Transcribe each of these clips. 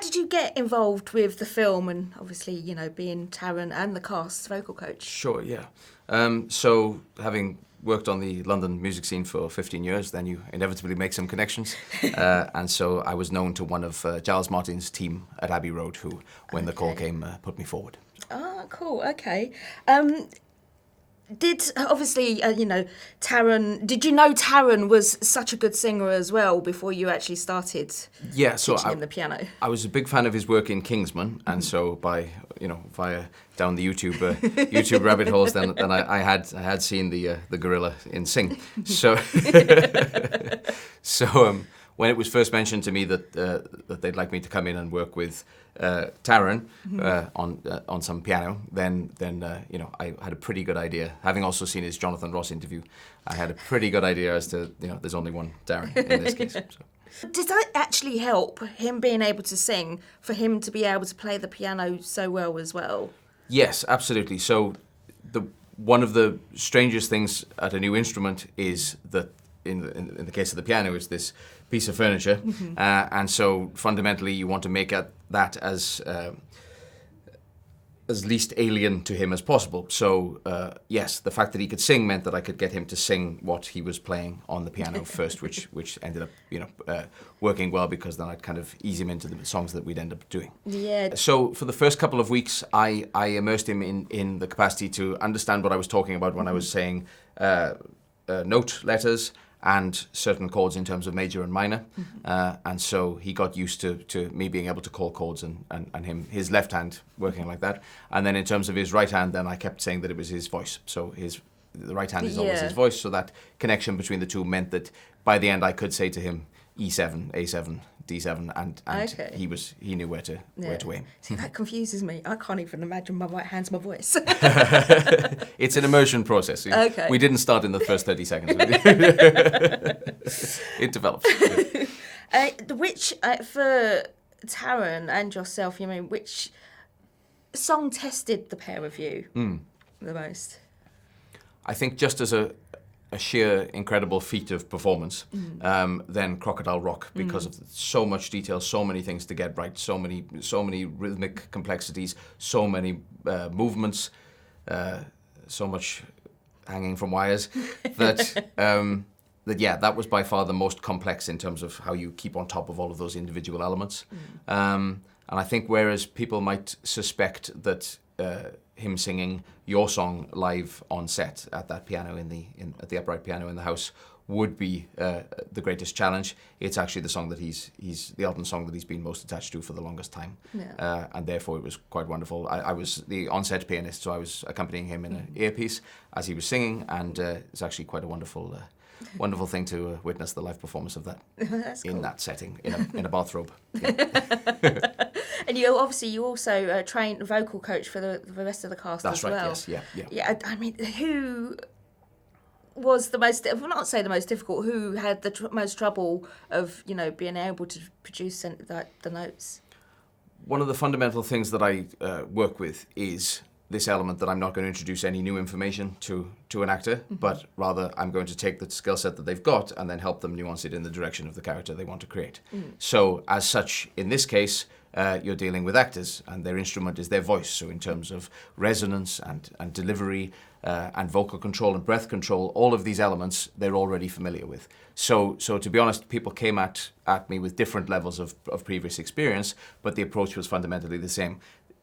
did you get involved with the film and obviously, you know, being Taron and the cast's vocal coach? Sure, yeah. So having worked on the London music scene for 15 years, then you inevitably make some connections. And so I was known to one of Giles Martin's team at Abbey Road who, when the call came, put me forward. Oh, cool, okay. Did, obviously, you know, Taron, did you know Taron was such a good singer as well before you actually started teaching him the piano? I was a big fan of his work in Kingsman, and so by, you know, via down the YouTube rabbit holes, then I had seen the gorilla in Sing. So, when it was first mentioned to me that they'd like me to come in and work with Taron on some piano, then you know, I had a pretty good idea. Having also seen his Jonathan Ross interview, I had a pretty good idea as to, you know, there's only one Taron in this case. So. Does that actually help him being able to sing, for him to be able to play the piano so well as well? Yes, absolutely. So one of the strangest things at a new instrument is that in the case of the piano, it's this piece of furniture, and so fundamentally you want to make that as least alien to him as possible. So yes, the fact that he could sing meant that I could get him to sing what he was playing on the piano first, which ended up, you know, working well, because then I'd kind of ease him into the songs that we'd end up doing. Yeah. So for the first couple of weeks, I immersed him in the capacity to understand what I was talking about when I was saying note letters and certain chords in terms of major and minor. And so he got used to me being able to call chords and his left hand working like that. And then in terms of his right hand, then I kept saying that it was his voice. So the right hand is always his voice. So that connection between the two meant that by the end I could say to him E7, A7, D7, and okay. he knew where to aim. See, that confuses me. I can't even imagine my right hand's my voice. It's an immersion process. Okay. We didn't start in the first 30 seconds. It develops. Which, for Taron and yourself, you mean, which song tested the pair of you the most? I think just as a sheer incredible feat of performance, then Crocodile Rock, because of so much detail, so many things to get right, so many rhythmic complexities, so many movements, so much hanging from wires, that was by far the most complex in terms of how you keep on top of all of those individual elements. And I think whereas people might suspect that him singing your song live on set at that piano at the upright piano in the house would be the greatest challenge, it's actually the song that he's the Elton song that he's been most attached to for the longest time. And therefore it was quite wonderful. I was the on-set pianist, so I was accompanying him in an earpiece as he was singing, and it's actually quite a wonderful thing to witness the live performance of that in that setting, in a bathrobe. Yeah. And you also trained vocal coach for the rest of the cast as well. That's right, yes, yeah. Yeah, I mean, who was the most, well, not say the most difficult, who had the most trouble of, you know, being able to produce the notes? One of the fundamental things that I work with is this element that I'm not going to introduce any new information to an actor, but rather I'm going to take the skill set that they've got and then help them nuance it in the direction of the character they want to create. So as such, in this case, you're dealing with actors and their instrument is their voice. So in terms of resonance and delivery and vocal control and breath control, all of these elements they're already familiar with. So to be honest, people came at me with different levels of previous experience, but the approach was fundamentally the same.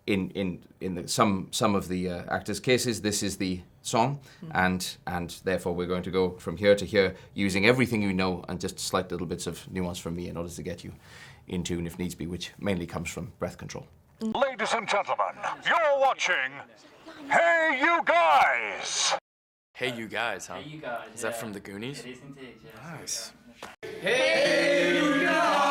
In some of the actors' cases, this is the song, and therefore we're going to go from here to here using everything you know and just slight little bits of nuance from me in order to get you in tune if needs be, which mainly comes from breath control. Ladies and gentlemen, you're watching Hey You Guys! Hey You Guys, huh? Hey You Guys. Is that from the Goonies? It is indeed, yeah. Nice. Hey You Guys!